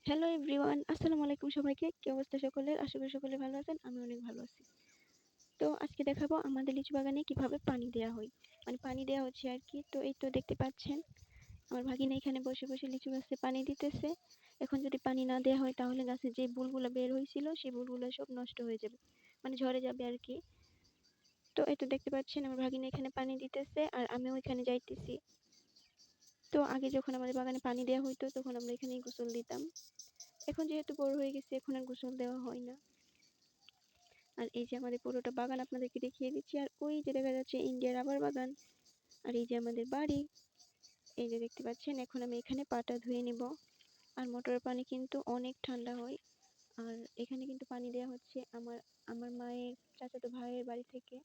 Hello everyone, আসসালামু আলাইকুম সবাইকে। কি অবস্থা সকলের? আশা করি সকলে ভালো আছেন। আমি অনেক ভালো আছি। তো আজকে দেখাবো আমাদের লিচু বাগানে কিভাবে পানি দেওয়া হয়। মানে পানি দেওয়া হচ্ছে আর কি। তো এই তো দেখতে পাচ্ছেন আমার ভাগিনা এখানে বসে বসে লিচু গাছে পানি দিতেছে। এখন যদি পানি না দেওয়া হয় তাহলে গাছে যে ফুলগুলো বের হয়েছিল সেই ফুলগুলো সব নষ্ট হয়ে যাবে। মানে ঝরে যাবে আর কি। তো এই তো দেখতে পাচ্ছেন আমার ভাগিনা এখানে পানি দিতেছে আর আমিও এখানে যাইতেছি। তো আগে যখন আমাদের বাগানে পানি দেওয়া হইতো তখন আমরা এখানেই গোসল দিতাম। এখন যেহেতু বড় হয়ে গেছে এখন আর গোসল দেওয়া হয় না। আর এই যে আমাদের পুরোটা বাগান আপনাদেরকে দেখিয়ে দিচ্ছি। আর ওই যে দেখা যাচ্ছে ইন্ডিয়ার রাবার বাগান। আর এই যে আমাদের বাড়ি। এই যে দেখতে পাচ্ছেন এখন আমি এখানে পাটা ধুয়ে নিব। আর মোটরের পানি কিন্তু অনেক ঠান্ডা হয়। আর এখানে কিন্তু পানি দেওয়া হচ্ছে আমার আমার মায়ের চাচাতো ভাইয়ের বাড়ি থেকে।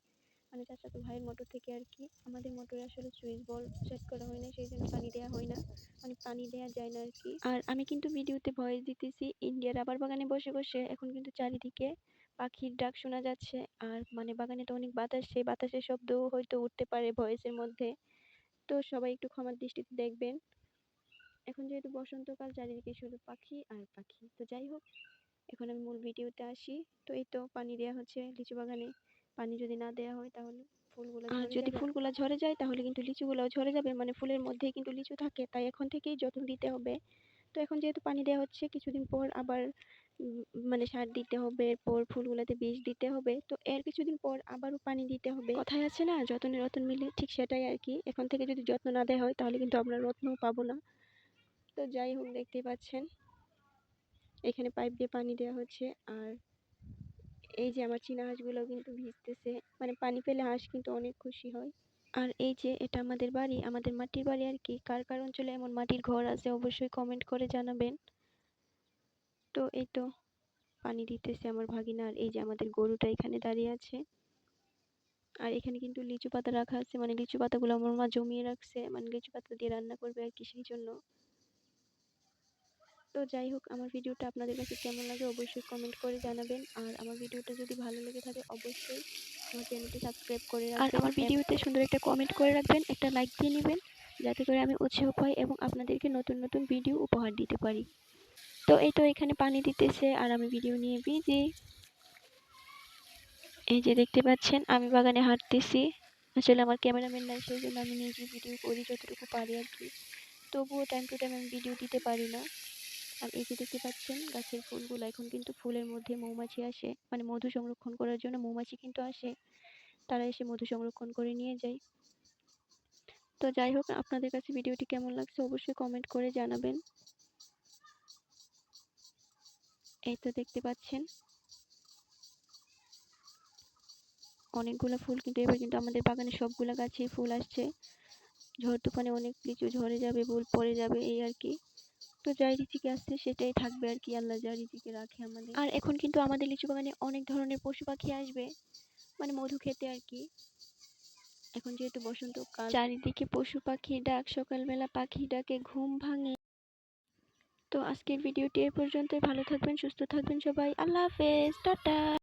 মানে চাচাতো ভাইয়ের মোটর থেকে আর কি। আমাদের মোটরে আসলে সুইচ বল সেট করা হয় না, সেই জন্য পানি দেওয়া হয় না। মানে পানি দেওয়া যায় না আর কি। আর আমি কিন্তু ভিডিওতে ভয়েস দিতেছি ইন্ডিয়ার রাবার বাগানে বসে বসে। এখন কিন্তু চারিদিকে পাখির ডাক শোনা যাচ্ছে। আর মানে বাগানে তো অনেক বাতাস, সেই বাতাসের শব্দও হয়তো উঠতে পারে ভয়েসের মধ্যে। তো সবাই একটু ক্ষমার দৃষ্টিতে দেখবেন। এখন যেহেতু বসন্তকাল, চারিদিকে শুধু পাখি আর পাখি। তো যাই হোক, এখন আমি মূল ভিডিওতে আসি। তো এই তো পানি দেওয়া হচ্ছে লিচু বাগানে। পানি যদি না দেওয়া হয় তাহলে ফুলগুলো ঝরে যাবে। যদি ফুলগুলো ঝরে যায় তাহলে কিন্তু লিচুগুলোও ঝরে যাবে। মানে ফুলের মধ্যেই কিন্তু লিচু থাকে, তাই এখন থেকেই যত্ন দিতে হবে। তো এখন যেহেতু পানি দেওয়া হচ্ছে, কিছুদিন পর আবার মানে সার দিতে হবে, এরপর ফুলগুলোতে বিষ দিতে হবে। তো এর কিছুদিন পর আবারও পানি দিতে হবে। কথায় আছে না, যত্নে রতন মিলে, ঠিক সেটাই আর কি। এখন থেকে যদি যত্ন না দেওয়া হয় তাহলে কিন্তু আমরা রত্নও পাবো না। তো যাই হোক, দেখতেই পাচ্ছেন এখানে পাইপ দিয়ে পানি দেওয়া হচ্ছে। আর এই যে আমার চীনা হাঁসগুলো কিন্তু ভিজতেছে। মানে পানি পেলে হাঁস কিন্তু অনেক খুশি হয়। আর এই যে এটা আমাদের বাড়ি, আমাদের মাটির বাড়ি আর কি। কার কার অঞ্চলে এমন মাটির ঘর আছে অবশ্যই কমেন্ট করে জানাবেন। তো এই তো পানি দিতেছে আমার ভাগিনা। আর এই যে আমাদের গরুটা এখানে দাঁড়িয়ে আছে। আর এখানে কিন্তু লিচু পাতা রাখা আছে, মানে লিচু পাতাগুলো আমার মা জমিয়ে রাখছে, মানে লিচু পাতা দিয়ে রান্না করবে আর কি, সেই জন্য। তো যাই হোক, আমার ভিডিওটা আপনাদের কাছে কেমন লাগে অবশ্যই কমেন্ট করে জানাবেন। আর আমার ভিডিওটা যদি ভালো লেগে থাকে অবশ্যই আমার চ্যানেলটি সাবস্ক্রাইব করে রাখবেন। আর আমার ভিডিওতে সুন্দর একটা কমেন্ট করে রাখবেন, একটা লাইক দিয়ে নেবেন, যাতে করে আমি উৎসাহ পাই এবং আপনাদেরকে নতুন নতুন ভিডিও উপহার দিতে পারি। তো এই তো এখানে পানি দিতেছে আর আমি ভিডিও নিয়ে বিজি। এই যে দেখতে পাচ্ছেন আমি বাগানে হাঁটতেছি। আসলে আমার ক্যামেরাম্যান নাই, সেই জন্য আমি নিজে ভিডিও করি যতটুকু পারি আর কি। তবুও টাইম টু টাইম আমি ভিডিও দিতে পারি না। আর এই যে দেখতে পাচ্ছেন গাছের ফুলগুলো, এখন কিন্তু ফুলের মধ্যে মৌমাছি আসে, মানে মধু সংরক্ষণ করার জন্য মৌমাছি কিন্তু আসে। তারা এসে মধু সংরক্ষণ করে নিয়ে যায়। তো যাই হোক, আপনাদের কাছে ভিডিওটি কেমন লাগছে অবশ্যই কমেন্ট করে জানাবেন। এই তো দেখতে পাচ্ছেন অনেকগুলো ফুল, কিন্তু এবার কিন্তু আমাদের বাগানে সবগুলা গাছেই ফুল আসছে। ঝড় তুফানে অনেক লিচু ঝরে যাবে, ফুল পড়ে যাবে, এই আর কি। তো যাই রিজিকে আসছে সেটাই থাকবে আর কি, আল্লাহ যা রিজিকে রাখে আমাদের। আর এখন কিন্তু আমাদের লিচু বাগানে অনেক ধরনের পশু পাখি আসবে, মানে মধু খেতে আর কি। এখন যেহেতু বসন্তকাল, চারিদিকে পশু পাখির ডাক, সকালবেলা পাখি ডাকে ঘুম ভাঙে। তো আজকের ভিডিওটি এ পর্যন্তই। ভালো থাকবেন, সুস্থ থাকবেন সবাই। আল্লাহ হাফেজ, টাটা।